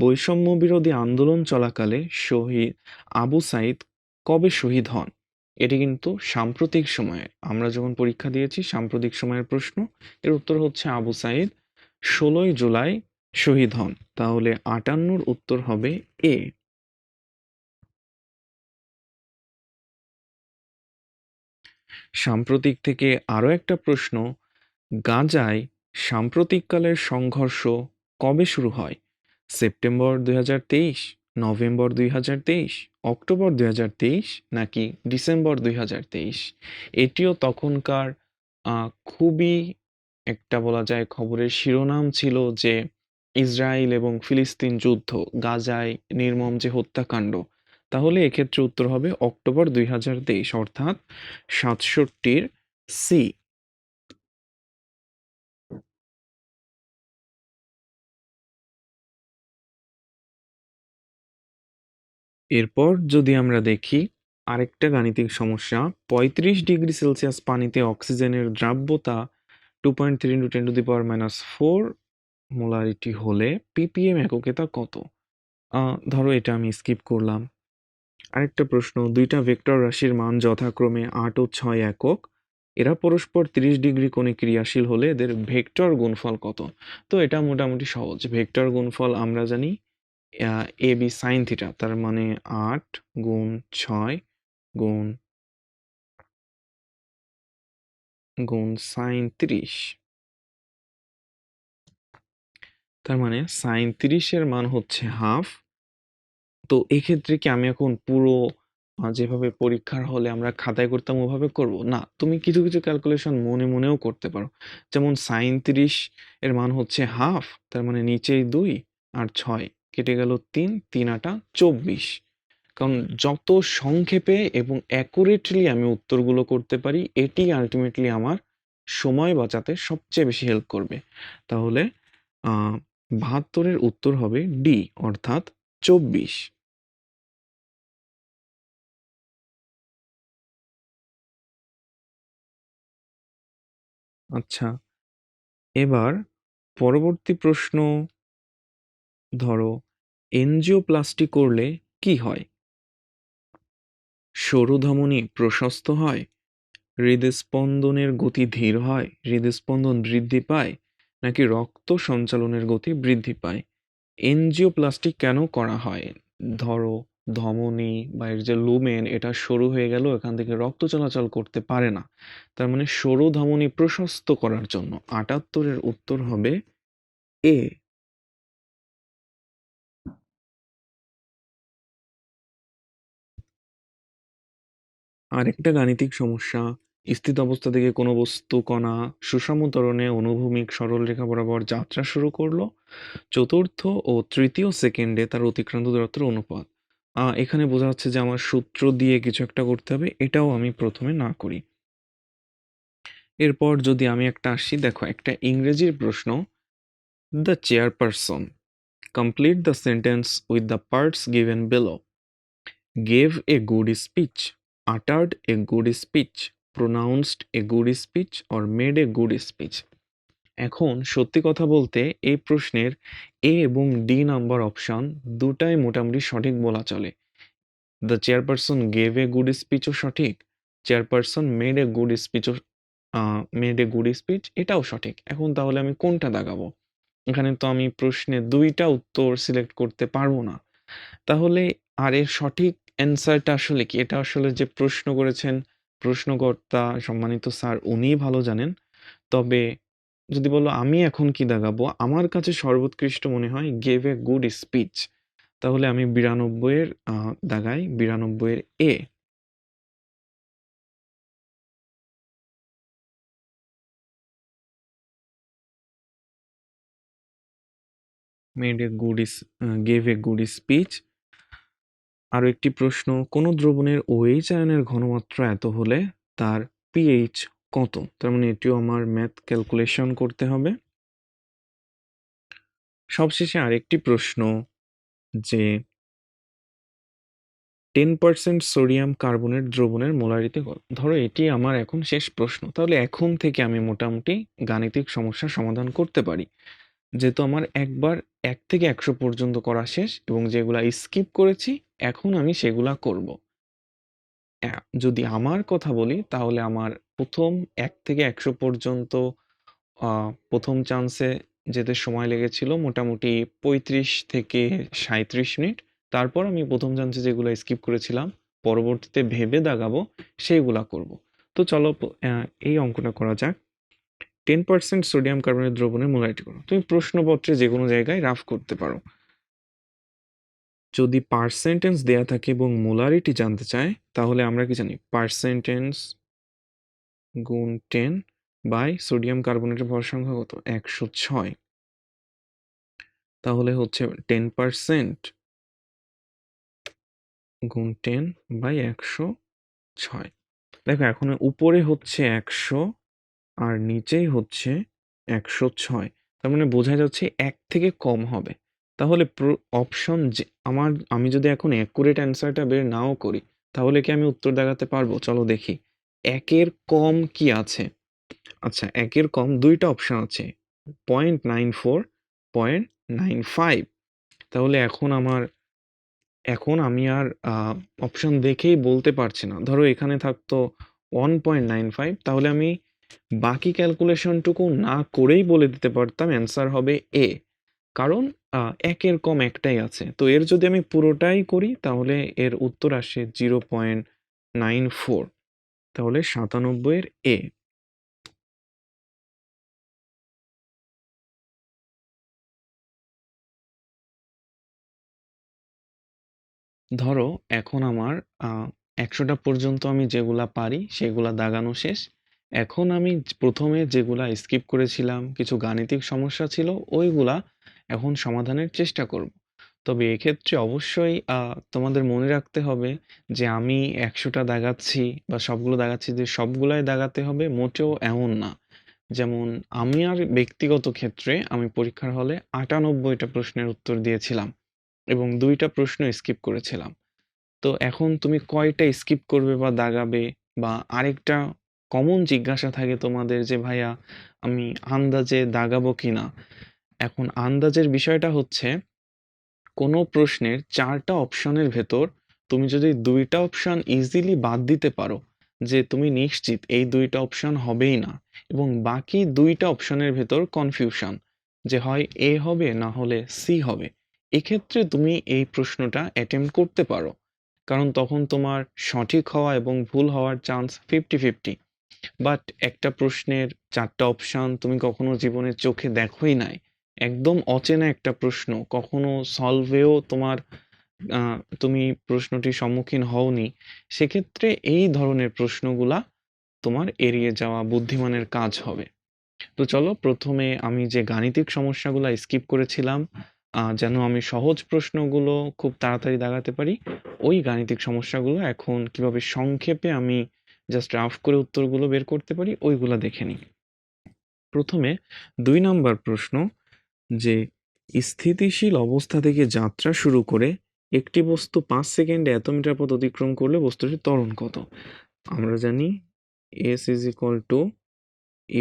বৈষম্য বিরোধী আন্দোলন চলাকালে শহীদ আবু সাইদ কবে শহীদ হন? এটি কিন্তু সাম্প্রতিক সময়ের, আমরা যখন পরীক্ষা দিয়েছি সাম্প্রতিক সময়ের প্রশ্ন। এর উত্তর হচ্ছে আবু সাইদ 16ই জুলাই শহীদ হন। তাহলে 58-র উত্তর হবে এ। সাম্প্রতিক থেকে আরো একটা প্রশ্ন, গাজায় সাম্প্রতিককালের সংঘর্ষ কবে শুরু হয়? সেপ্টেম্বর 2023, নভেম্বর 2023, অক্টোবর 2023 নাকি ডিসেম্বর 2023? এটিও তখনকার খুবই একটা বলা যায় খবরের শিরোনাম ছিল যে ইসরায়েল এবং ফিলিস্তিন যুদ্ধ, গাজায় নির্মম যে হত্যাকাণ্ড। তাহলে এক্ষেত্রে উত্তর হবে অক্টোবর 2023, অর্থাৎ 67-র সি। এরপর যদি আমরা দেখি আরেকটা গাণিতিক সমস্যা, 35 ডিগ্রি সেলসিয়াস পানিতে অক্সিজেনের দ্রাব্যতা 2.3 ইন্টু 10⁻⁻4 মোলারিটি হলে ppm এককে তা কত? ধরো এটা আমি স্কিপ করলাম। আরেকটা প্রশ্ন, দুইটা ভেক্টর রাশির মান যথাক্রমে 8 ও 6 একক, এরা পরস্পর 30 ডিগ্রি কোণে ক্রিয়াশীল হলে এদের ভেক্টর গুণফল কত? তো এটা মোটামুটি সহজ। ভেক্টর গুণফল আমরা জানি এ বি সাইন থিটা, তার মানে 8 গুণ 6 গুণ গুণ সাইন 30, তার মানে সাইন 30-এর মান হচ্ছে হাফ। তো এক্ষেত্রে কি আমি এখন পুরো যেভাবে পরীক্ষার হলে আমরা খাতায় করতাম ওভাবে করব? না, তুমি কিছু কিছু ক্যালকুলেশন মনে মনেও করতে পারো। যেমন সাইন 30 এর মান হচ্ছে হাফ, তার মানে নিচেই 2 আর 6 কেটে গেল 3, 3 আটা 24। কারণ যত সংক্ষেপে এবং অ্যাকুরেটলি আমি উত্তরগুলো করতে পারি, এটি আলটিমেটলি আমার সময় বাঁচাতে সবচেয়ে বেশি হেল্প করবে। তাহলে 72-এর উত্তর হবে ডি, অর্থাৎ 24। আচ্ছা, এবার পরবর্তী প্রশ্ন, ধরো এনজিওপ্লাস্টি করলে কি হয়? সরু ধমনী প্রশস্ত হয়, হৃদস্পন্দনের গতি ধীর হয়, হৃদস্পন্দন বৃদ্ধি পায়, নাকি রক্ত সঞ্চালনের গতি বৃদ্ধি পায়? এনজিওপ্লাস্টি কেন করা হয়? ধরো ধমনী বা এর যে লুমেন এটা সরু হয়ে গেল, এখান থেকে রক্ত চলাচল করতে পারে না, তার মানে সরু ধমনী প্রশস্ত করার জন্য। 78-এর উত্তর হবে এ। আরেকটা গাণিতিক সমস্যা, স্থিত অবস্থা থেকে কোনো বস্তু কণা সুষম ত্বরণে অনুভূমিক সরলরেখা বরাবর যাত্রা শুরু করলো, চতুর্থ ও তৃতীয় সেকেন্ডে তার অতিক্রান্ত দূরত্বের অনুপাত। এখানে বোঝা যাচ্ছে যে আমার সূত্র দিয়ে কিছু একটা করতে হবে, এটাও আমি প্রথমে না করি। এরপর যদি আমি একটা আসি, দেখো একটা ইংরেজির প্রশ্ন, the chairperson, complete the sentence with the parts given below, gave a good speech, uttered a good speech, pronounced a good speech or made a good speech। এখন সত্যি কথা বলতে এই প্রশ্নের এ এবং ডি নাম্বার অপশন দুটাই মোটামুটি সঠিক বলা চলে। The chairperson gave a good স্পিচও সঠিক, chairperson made a good speech এটাও সঠিক। এখন তাহলে আমি কোনটা দাগাবো? এখানে তো আমি প্রশ্নে ২ টা উত্তর সিলেক্ট করতে পারবো না। তাহলে আর এর সঠিক অ্যান্সারটা আসলে কি? এটা আসলে যে প্রশ্ন করেছেন প্রশ্নকর্তা সম্মানিত স্যার উনিই ভালো জানেন। তবে যদি বলো আমি এখন কি দাগাবো? আমার কাছে সর্বোৎকৃষ্ট মনে হয় gave a good speech। তাহলে আমি ৯২ এর দাগাই ৯২ এর এ। made a good is gave a good speech। আরো একটি প্রশ্ন, কোন দ্রবণের OH আয়নের ঘনমাত্রা এত হলে তার pH কত? তার মানে এটিও আমার ম্যাথ ক্যালকুলেশন করতে হবে। সবশেষে আরেকটি প্রশ্ন যে 10% সোডিয়াম কার্বনেট দ্রবণের মোলারিটি কত? ধরো এটি আমার এখন শেষ প্রশ্ন। তাহলে এখন থেকে আমি মোটামুটি গাণিতিক সমস্যার সমাধান করতে পারি। যেহেতু আমার একবার ১ থেকে ১০০ পর্যন্ত করা শেষ এবং যেগুলা স্কিপ করেছি এখন আমি সেগুলা করব। যদি আমার কথা বলি তাহলে আমার ১ম ১ থেকে ১০০ পর্যন্ত ১ম চান্সে যেতে সময় লেগেছিল মোটামুটি ৩৫ থেকে ৩৭ মিনিট। তারপর আমি ১ম চান্সে যেগুলা স্কিপ করেছিলাম পরবর্তীতে ভেবে দাগাবো সেইগুলা করব। তো চলো এই অঙ্কটা করা যাক। 10% সোডিয়াম কার্বনেট দ্রবণের মোলারিটি করো। তুমি প্রশ্নপত্রে যেকোনো জায়গায় রাফ করতে পারো। যদি পার্সেন্টেজ দেয়া থাকে এবং মোলারিটি জানতে চায় তাহলে আমরা কি জানি? পার্সেন্টেজ গুণ 10 বাই সোডিয়াম কার্বনেটের ভর সংখ্যা কত? ১০৬। তাহলে হচ্ছে 10% গুণ 10 বাই ১০৬। দেখো এখন উপরে হচ্ছে ১০০ আর নিচেই হচ্ছে ১০৬। তার মানে বোঝা যাচ্ছে ১ থেকে কম হবে। তাহলে অপশন যে আমি যদি এখন অ্যাকুরেট অ্যান্সারটা বের নাও করি তাহলে কি আমি উত্তর দেখাতে পারবো? চলো দেখি। ১ এর কম কি আছে? আচ্ছা ১ এর কম ২ টা অপশন আছে। 0.94, 0.95। তাহলে এখন আমি আর অপশন দেখেই বলতে পারছি না। ধরো এখানে থাকতো 1.95 তাহলে আমি বাকি ক্যালকুলেশনটুকু না করেই বলে দিতে পারতাম অ্যান্সার হবে এ। কারণ ১ এর কম একটাই আছে। তো এর যদি আমি পুরোটাই করি তাহলে এর উত্তর আসে 0.94। তাহলে ৯৭ এর এ। ধরো এখন আমার ১০০ টা পর্যন্ত আমি যেগুলা পারি সেগুলা দাগানো শেষ। এখন আমি প্রথমে যেগুলা স্কিপ করেছিলাম কিছু গাণিতিক সমস্যা ছিল ওইগুলা এখন সমাধানের চেষ্টা করব। তবে এক্ষেত্রে অবশ্যই তোমাদের মনে রাখতে হবে যে আমি ১০০ টা দাগাচ্ছি বা সবগুলো দাগাচ্ছি যে সবগুলাই দাগাতে হবে মোটেও এমন না। যেমন আমি আর ব্যক্তিগত ক্ষেত্রে আমি পরীক্ষার হলে ৯৮ টা প্রশ্নের উত্তর দিয়েছিলাম এবং ২ টা প্রশ্ন স্কিপ করেছিলাম। তো এখন তুমি কয়টা স্কিপ করবে বা দাগাবে? বা আরেকটা কমন জিজ্ঞাসা থাকে তোমাদের যে ভাইয়া আমি আন্দাজে দাগাবো কিনা? এখন আন্দাজের বিষয়টা হচ্ছে কোনো প্রশ্নের ৪ টা অপশনের ভেতর তুমি যদি ২ টা অপশন ইজিলি বাদ দিতে পারো যে তুমি নিশ্চিত এই ২ টা অপশন হবেই না এবং বাকি ২ টা অপশনের ভেতর কনফিউশন যে হয় এ হবে না হলে সি হবে। এক্ষেত্রে তুমি এই প্রশ্নটা অ্যাটেম্প্ট করতে পারো। কারণ তখন তোমার সঠিক হওয়া এবং ভুল হওয়ার চান্স 50-50। বাট একটা প্রশ্নের ৪ টা অপশন তুমি কখনো জীবনে চোখে দেখোই নাই। একদম অচেনা একটা প্রশ্ন, কখনো সলভেও আ তুমি প্রশ্নটির সম্মুখীন হওনি। সেক্ষেত্রে এই ধরনের প্রশ্নগুলা তোমার এড়িয়ে যাওয়া বুদ্ধিমানের কাজ হবে। তো চলো ১ম এ আমি যে গাণিতিক সমস্যাগুলা স্কিপ করেছিলাম যেন আমি সহজ প্রশ্নগুলো খুব তাড়াতাড়ি দাগাতে পারি, ওই গাণিতিক সমস্যাগুলো এখন কিভাবে সংক্ষেপে আমি জাস্ট রাফ করে উত্তরগুলো বের করতে পারি ওইগুলা দেখে নিই। ১ম এ ২ নাম্বার প্রশ্ন যে স্থিতিশীল অবস্থা থেকে যাত্রা শুরু করে একটি বস্তু ৫ সেকেন্ডে এত মিটার পথ অতিক্রম করলে বস্তুটির ত্বরণ কত? আমরা জানি s =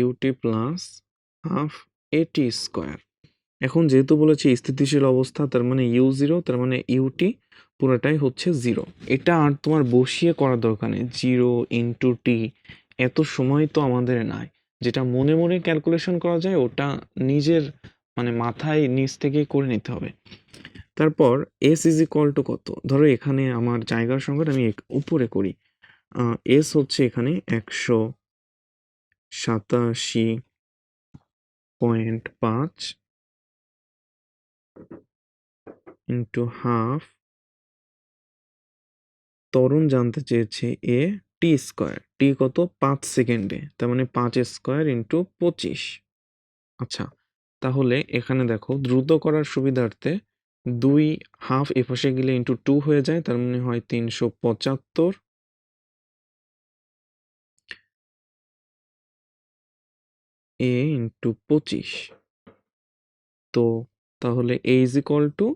ut plus half at square. এখন যেহেতু বলেছি স্থিতিশীল অবস্থা তার মানে u0 তার মানে ut পুরোটাই হচ্ছে 0। এটা আর তোমার বসিয়ে করার দরকার নেই। 0 ইনটু t এত সময় তো আমাদের নাই। যেটা মনে ক্যালকুলেশন করা যায় ওটা নিজের মানে মাথায় নিচ থেকেই করে নিতে হবে। তারপর এস ইজ ইকুয়াল টু কত, ধরো এখানে আমার জায়গার সংখ্যাটা আমি উপরে করি। এস হচ্ছে এখানে 187.5 ইন্টু হাফ, ত্বরণ জানতে চেয়েছে এ, টি স্কোয়ার, টি কত 5 সেকেন্ডে, তার মানে 5 স্কোয়ার ইন্টু 25। আচ্ছা, তাহলে এখানে দেখো দ্রুত করার সুবিধার্থে 2 হাফ এপাশে গেলে ইন্টু 2 হয়ে যায়, তার মানে হয় 375 এ ইন্টু 25। তো তাহলে a is equal to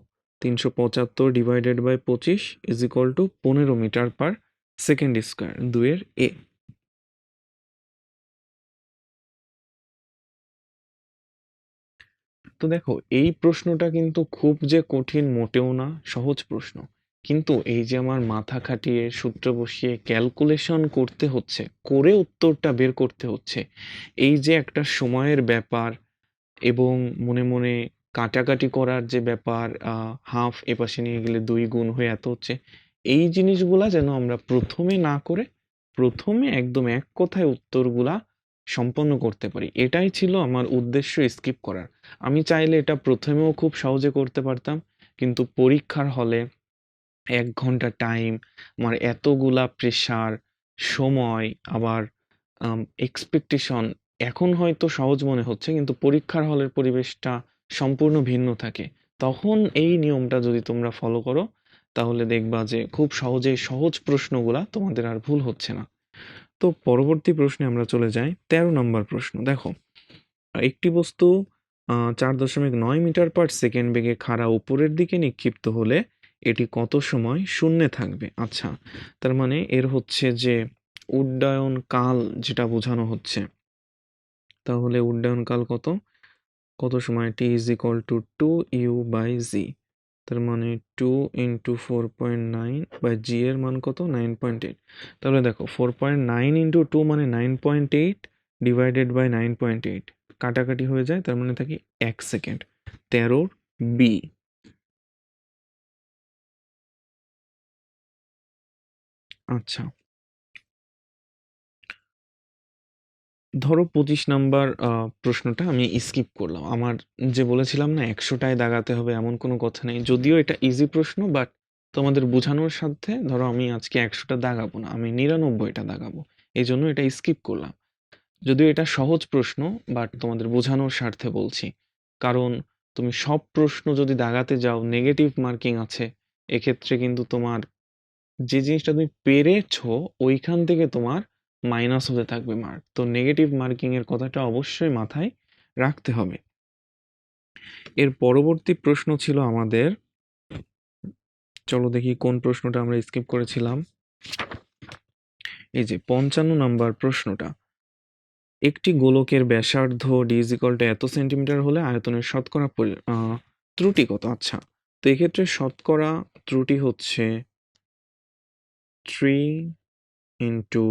375 divided by 25 is equal to 15 metre per second square, 2 এর এ। তো দেখো এই প্রশ্নটা কিন্তু খুব যে কঠিন মোটেও না, সহজ প্রশ্ন। কিন্তু এই যে আমার মাথা খাটিয়ে সূত্র বসিয়ে ক্যালকুলেশন করতে হচ্ছে, করে উত্তরটা বের করতে হচ্ছে, এই যে একটা সময়ের ব্যাপার, এবং মনে মনে কাটাকাটি করার যে ব্যাপার, হাফ এপাশে নিয়ে গেলে 2 গুণ হয়ে এত হচ্ছে, এই জিনিসগুলা যেন আমরা প্রথমে না করে প্রথমে একদম এক কথায় উত্তরগুলা সম্পন্ন করতে পারি, এটাই ছিল আমার উদ্দেশ্য স্কিপ করার। আমি চাইলে এটা প্রথমেও খুব সহজে করতে পারতাম, কিন্তু পরীক্ষার হলে ১ ঘন্টা টাইম, আমার এতগুলা প্রেশার, সময়, আবার এক্সপেকটেশন, এখন হয়তো সহজ মনে হচ্ছে কিন্তু পরীক্ষার হলের পরিবেশটা সম্পূর্ণ ভিন্ন থাকে। তখন এই নিয়মটা যদি তোমরা ফলো করো তাহলে দেখবা যে খুব সহজেই সহজ প্রশ্নগুলা তোমাদের আর ভুল হচ্ছে না। তো পরবর্তী প্রশ্নে আমরা চলে যাই, ১৩ নম্বর প্রশ্ন। দেখো, একটি বস্তু ৪.৯ মিটার পার সেকেন্ড বেগে খাড়া উপরের দিকে নিক্ষিপ্ত হলে এটি কত সময় শূন্যে থাকবে? আচ্ছা, তার মানে এর হচ্ছে যে উড্ডয়ন কাল যেটা বোঝানো হচ্ছে, তাহলে উড্ডয়ন কাল কত, কত সময়, টি ইজ ইকুয়াল টু 2u/g, তার মানে 2 ইন্টু 4.9 বা জি এর মান কত 9.8। তাহলে দেখো 4.9 ইন্টু 2 মানে 9.8 ডিভাইডেড বাই 9.8, কাটাকাটি হয়ে যায়, তার মানে থাকি 1 সেকেন্ড, 13 বি। আচ্ছা, ধরো 25 নাম্বার প্রশ্নটা আমি স্কিপ করলাম। আমার যে বলেছিলাম না 100টায় দাগাতে হবে এমন কোনো কথা নেই। যদিও এটা ইজি প্রশ্ন, বাট তোমাদের বোঝানোর স্বার্থে ধরো আমি আজকে 100টা দাগাবো না, আমি 99টা দাগাবো। এজন্য এটা স্কিপ করলাম। যদিও এটা সহজ প্রশ্ন, বাট তোমাদের বোঝানোর স্বার্থে বলছি। কারণ তুমি সব প্রশ্ন যদি দাগাতে যাও নেগেটিভ মার্কিং আছে। এক্ষেত্রে কিন্তু তোমার যে জিনিসটা তুমি পেরেছো ওইখান থেকে তোমার মাইনাস হতে থাকবে মার্ক। তো নেগেটিভ মার্কিং এর কথাটা অবশ্যই মাথায় রাখতে হবে। এর পরবর্তী প্রশ্ন ছিল আমাদের, চলো দেখি কোন প্রশ্নটা আমরা স্কিপ করেছিলাম। এই যে 55 নাম্বার প্রশ্নটা, একটি গোলকের ব্যাসার্ধ d is equal to এত সেন্টিমিটার হলে আয়তনের শতকরা ত্রুটি কত? আচ্ছা, তো এক্ষেত্রে শতকরা ত্রুটি হচ্ছে 3 ইন্টু,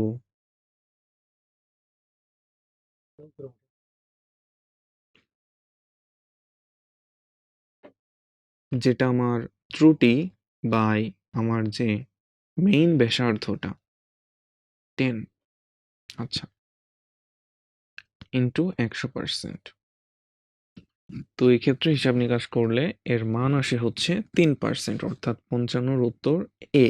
যেটা আমার ত্রুটি বাই আমার যে মেইন ব্যাসার্ধটা 10, আচ্ছা, ইন্টু 100%। তো এই ক্ষেত্রে হিসাব নিকাশ করলে এর মান আসে হচ্ছে 3%, অর্থাৎ 55 উত্তর এ।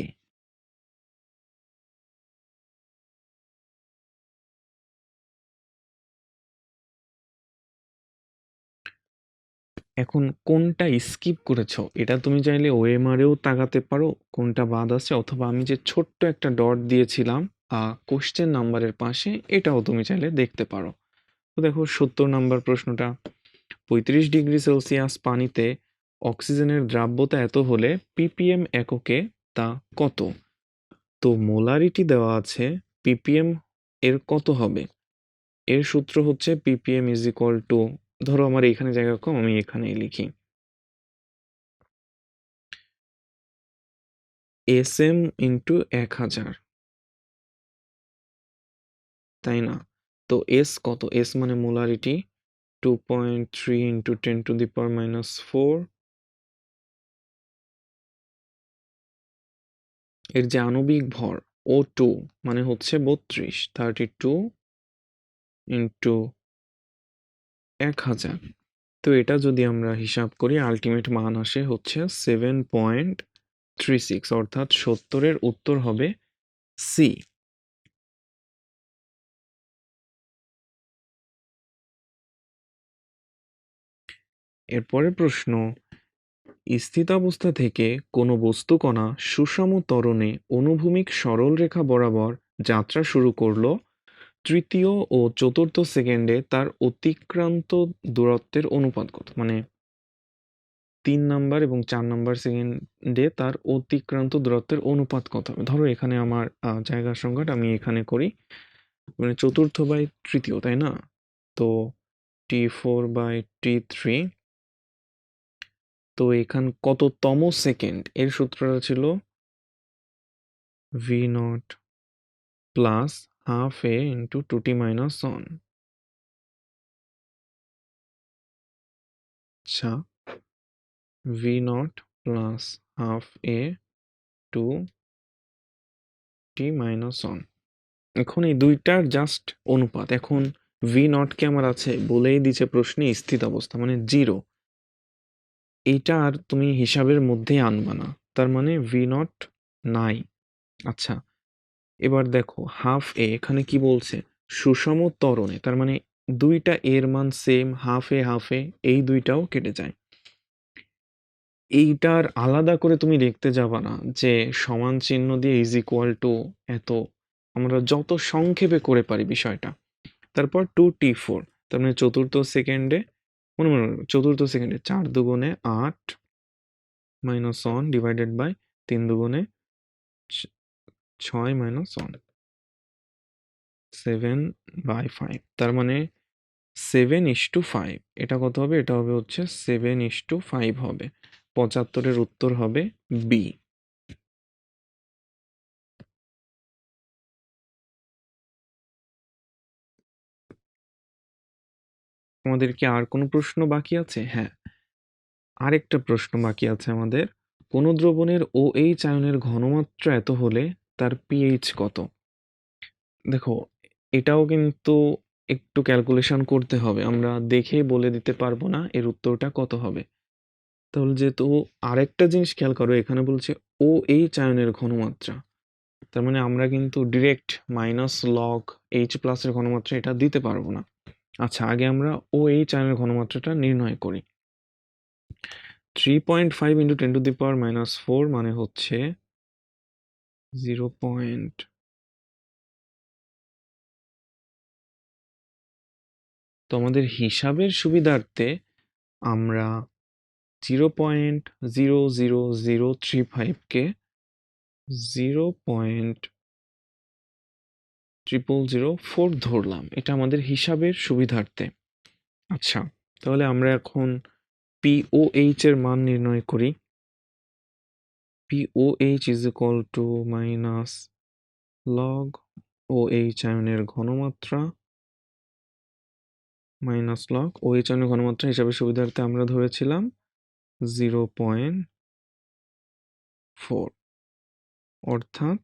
এখন কোনটা স্কিপ করেছো এটা তুমি চাইলে ওএমআরেও তাকাতে পারো কোনটা বাদ আছে, অথবা আমি যে ছোট্ট একটা ডট দিয়েছিলাম কোশ্চেন নাম্বারের পাশে, এটাও তুমি চাইলে দেখতে পারো। তো দেখো 70 নাম্বার প্রশ্নটা, 35 ডিগ্রি সেলসিয়াস পানিতে অক্সিজেনের দ্রাব্যতা এত হলে পিপিএম এককে তা কত? তো মোলারিটি দেওয়া আছে, পিপিএম এর কত হবে? এর সূত্র হচ্ছে পিপিএম ইজ ইকুয়াল টু, ধরো আমার এখানে জায়গা কম, আমি এখানেই লিখি এসএম ইন্টু 1000, তাই না? তো এস কত, এস মানে molarity, 2.3 into 10 to the power minus 4 এর যে আণবিক ভর O2 মানে হচ্ছে 32 32 ইন্টু 1000। তো এটা যদি আমরা হিসাব করি আলটিমেট মান আসে হচ্ছে 7.36 অর্থাৎ 70-এর উত্তর হবে সি। এরপরের প্রশ্ন, স্থিতাবস্থা থেকে কোনো বস্তুকণা সুষম ত্বরণে অনুভূমিক সরল রেখা বরাবর যাত্রা শুরু করলো, তৃতীয় ও চতুর্থ সেকেন্ডে তার অতিক্রান্ত দূরত্বের অনুপাত কত? মানে 3 নাম্বার এবং 4 নাম্বার সেকেন্ডে তার অতিক্রান্ত দূরত্বের অনুপাত কত হবে? ধরো এখানে আমার জায়গার সংখ্যাটা আমি এখানে করি, মানে চতুর্থ বাই তৃতীয়, তাই না? তো T4 বাই T3, তো এখান কততম সেকেন্ড এর সূত্রটা ছিল V0 plus half a into 2t minus 1। আচ্ছা, V0 plus half a two t minus 1। এখন এই দুইটার জাস্ট অনুপাত। এখন V0 কে আমার আছে বলেই দিচ্ছে প্রশ্নে স্থিতাবস্থা মানে 0, এইটা আর তুমি হিসাবের মধ্যেই আনবা না, তার মানে V0 নাই। আচ্ছা, এবার দেখো হাফ এ এখানে কি বলছে? সুষম ত্বরণে, তার মানে দুইটা এর মান সেম, হাফ এ এই দুইটাও কেটে যায়। এইটার আলাদা করে তুমি লিখতে যাবা না যে সমান চিহ্ন দিয়ে ইজ ইকুয়াল টু এত, আমরা যত সংক্ষেপে করে পারি বিষয়টা। তারপর 2t4, তার মানে চতুর্থ সেকেন্ডে, মনে মনে চতুর্থ সেকেন্ডে 4 দুগুণে 8 মাইনাস 1 ডিভাইডেড বাই 3 দুগুণে 6 মাইনাস 1, 7/5, তার মানে 7:5। এটা কত হবে? এটা হবে হচ্ছে 7:5 হবে। 75-এর উত্তর হবে বি। আমাদের কি আর কোনো প্রশ্ন বাকি আছে? হ্যাঁ, আরেকটা প্রশ্ন বাকি আছে আমাদের। কোন দ্রবণের OH আয়নের ঘনমাত্রা এত হলে তার pH কত? দেখো, এটাও কিন্তু একটু ক্যালকুলেশন করতে হবে, আমরা দেখেই বলে দিতে পারবো না এর উত্তরটা কত হবে। তাহলে যেহেতু আরেকটা জিনিস খেয়াল করো, এখানে বলছে OH আয়নের ঘনমাত্রা, তার মানে আমরা কিন্তু ডিরেক্ট মাইনাস লগ H প্লাসের ঘনমাত্রা এটা দিতে পারবো না। আচ্ছা, আগে আমরা OH আয়নের ঘনমাত্রাটা নির্ণয় করি। 3.5 into 10 to the power minus 4 মানে হচ্ছে 0. তো আমাদের হিসাবের সুবিধার্থে আমরা 0.00035 কে 0.0004 ধরলাম, এটা আমাদের হিসাবের সুবিধার্থে। আচ্ছা, তাহলে আমরা এখন POH এর মান নির্ণয় করি। POH is equal to minus log OH আয়নের ঘনমাত্রা মাইনাস লগ OH আয়নের ঘনমাত্রা হিসাবে সুবিধার্থে আমরা ধরেছিলাম 0.4, অর্থাৎ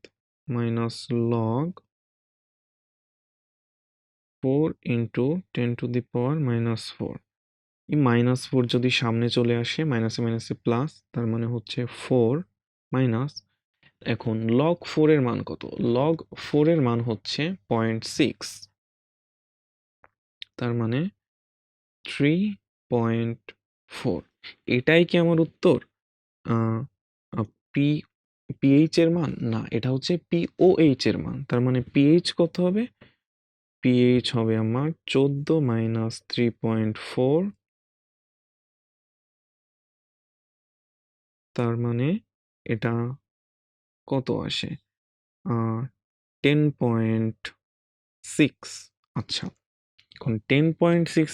minus log 4 into 10 to the power minus 4। এই মাইনাস 4 যদি সামনে চলে আসে, মাইনাসে মাইনাসে প্লাস, তার মানে হচ্ছে 4 মাইনাস, এখন লগ 4 এর মান কত? লগ 4 এর মান হচ্ছে 0.6, তার মানে 3.4। এটাই কি আমার উত্তর? পি পিএইচ এর মান না, এটা হচ্ছে POH এর মান, তার মানে পিএইচ কত হবে? পিএইচ হবে আমার 14 মাইনাস 3.4, তার মানে এটা কত আসে? 10.6। আচ্ছা, এখন 10.6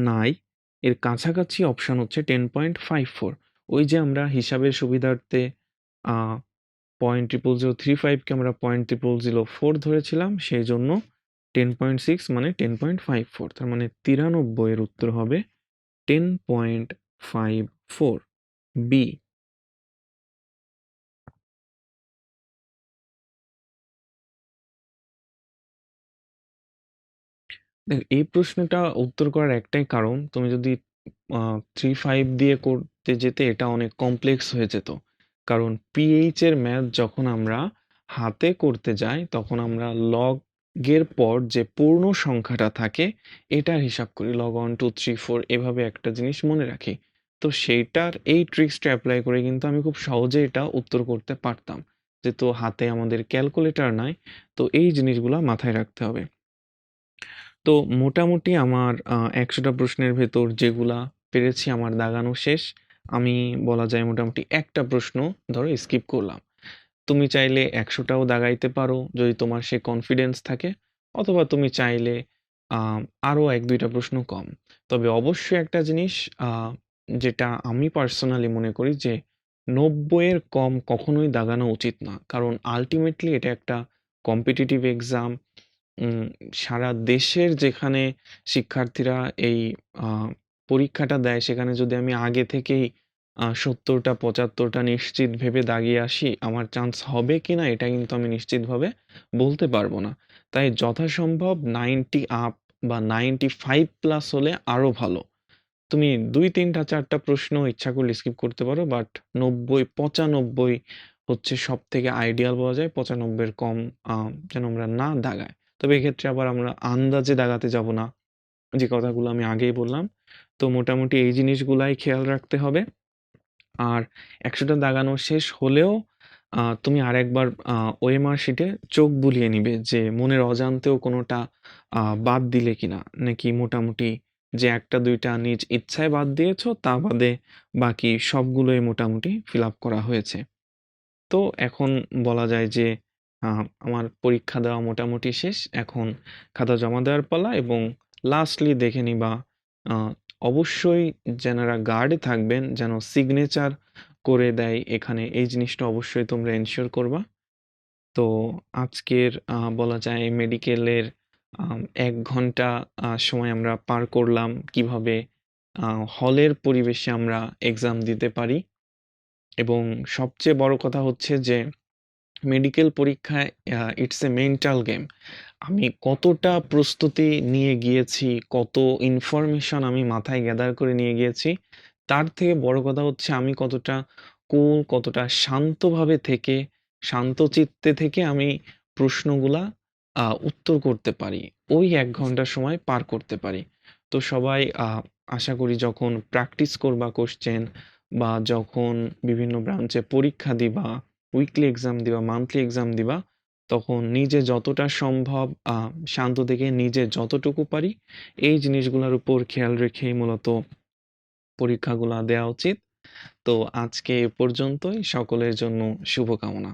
নাই, এর কাছাকাছি অপশন হচ্ছে 10.54। ওই যে আমরা হিসাবের সুবিধার্থে 0.00035 কে আমরা 0.0004 ধরেছিলাম, সেই জন্য 10.6 মানে 10.54, তার মানে 93 এর উত্তর হবে 10.54 বি। দেখ, এই প্রশ্নটা উত্তর করার একটাই কারণ, তুমি যদি 3-5 দিয়ে করতে যেতে এটা অনেক কমপ্লেক্স হয়ে যেত। কারণ পিএইচ এর ম্যাথ যখন আমরা হাতে করতে যাই তখন আমরা লগের পর যে পূর্ণ সংখ্যাটা থাকে এটার হিসাব করি, লগ 1 2 3 4 এভাবে একটা জিনিস মনে রাখি। তো সেইটার এই ট্রিক্সটা অ্যাপ্লাই করে কিন্তু আমি খুব সহজে এটা উত্তর করতে পারতাম, যেহেতু হাতে আমাদের ক্যালকুলেটর নাই। তো এই জিনিসগুলা মাথায় রাখতে হবে। তো মোটামুটি আমার ১০০টা প্রশ্নের ভেতর যেগুলা পেরেছি আমার দাগানো শেষ। আমি বলা যায় মোটামুটি একটা প্রশ্ন ধরো স্কিপ করলাম। তুমি চাইলে ১০০টাও দাগাইতে পারো যদি তোমার সে কনফিডেন্স থাকে, অথবা তুমি চাইলে আ আরো ১-২টা প্রশ্ন কম। তবে অবশ্যই একটা জিনিস আ যেটা আমি পার্সোনালি মনে করি যে ৯০ এর কম কখনোই দাগানো উচিত না। কারণ আল্টিমেটলি এটা একটা কম্পিটিটিভ এক্সাম। উম সারা দেশের যেখানে শিক্ষার্থীরা এই আ পরীক্ষাটা দেয় সেখানে যদি আমি আগে থেকেই ৭০টা ৭৫টা নিশ্চিত ভেবে দাগিয়ে আসি, আমার চান্স হবে কিনা এটা কিন্তু আমি নিশ্চিতভাবে বলতে পারব না। তাই যথাসম্ভব 90 আপ বা 95 প্লাস হলে আরো ভালো। তুমি ২, ৩ টা ৪ টা প্রশ্ন ইচ্ছা করলে স্কিপ করতে পারো। বাট ৯০, ৯৫ হচ্ছে সবথেকে আইডিয়াল বলা যায়। ৯৫ এর কম আ যেন আমরা না দাগাই। তবে এক্ষেত্রে আবার আমরা আন্দাজে দাগাতে যাব না। যে কথাগুলো আমি আগেই বললাম। তো মোটামুটি এই জিনিসগুলাই খেয়াল রাখতে হবে। আর ১০০ টা দাগানো শেষ হলেও তুমি আরেকবার ওএমআর শিটে চোখ বুলিয়ে নিবে যে মনের অজান্তেও কোনোটা বাদ দিলে কিনা। নাকি মোটামুটি যে ১ টা ২ টা নিজ ইচ্ছায় বাদ দিয়েছো তা বাদে বাকি সবগুলোই মোটামুটি ফিল আপ করা হয়েছে। তো এখন বলা যায় যে আ আমার পরীক্ষা দেওয়া মোটামুটি শেষ। এখন খাতা জমা দেওয়ার পালা, এবং লাস্টলি দেখে নিবা আ অবশ্যই যারা গার্ডে থাকবেন যেন সিগনেচার করে দেয় এখানে, এই জিনিসটা অবশ্যই তোমরা এনশিওর করবা। তো আজকের বলা যায় মেডিকেলের ১ ঘন্টা সময় আমরা পার করলাম কিভাবে আ হলের পরিবেশে আমরা এক্সাম দিতে পারি, এবং সবচেয়ে বড় কথা হচ্ছে যে মেডিকেল পরীক্ষায় ইটস এ মেন্টাল গেম। আমি কতটা প্রস্তুতি নিয়ে গিয়েছি, কত ইনফরমেশন আমি মাথায় গ্যাদার করে নিয়ে গিয়েছি, তার থেকে বড় কথা হচ্ছে আমি কতটা কুল, কতটা শান্তভাবে থেকে, শান্তচিত্তে থেকে আমি প্রশ্নগুলা উত্তর করতে পারি। ওই ১ ঘন্টা সময় পার করতে পারি। তো সবাই আশা করি যখন প্র্যাকটিস করবা কোয়েশ্চেন, বা যখন বিভিন্ন ব্রাঞ্চে পরীক্ষা দিবা, উইকলি এক্সাম দিবা, মান্থলি এক্সাম দিবা, তখন নিজে যতটা সম্ভব শান্ত থেকে নিজে যতটুকু পারি এই জিনিসগুলার উপর খেয়াল রেখেই মূলত পরীক্ষাগুলা দেওয়া উচিত। তো আজকে এ পর্যন্তই। সকলের জন্য শুভকামনা।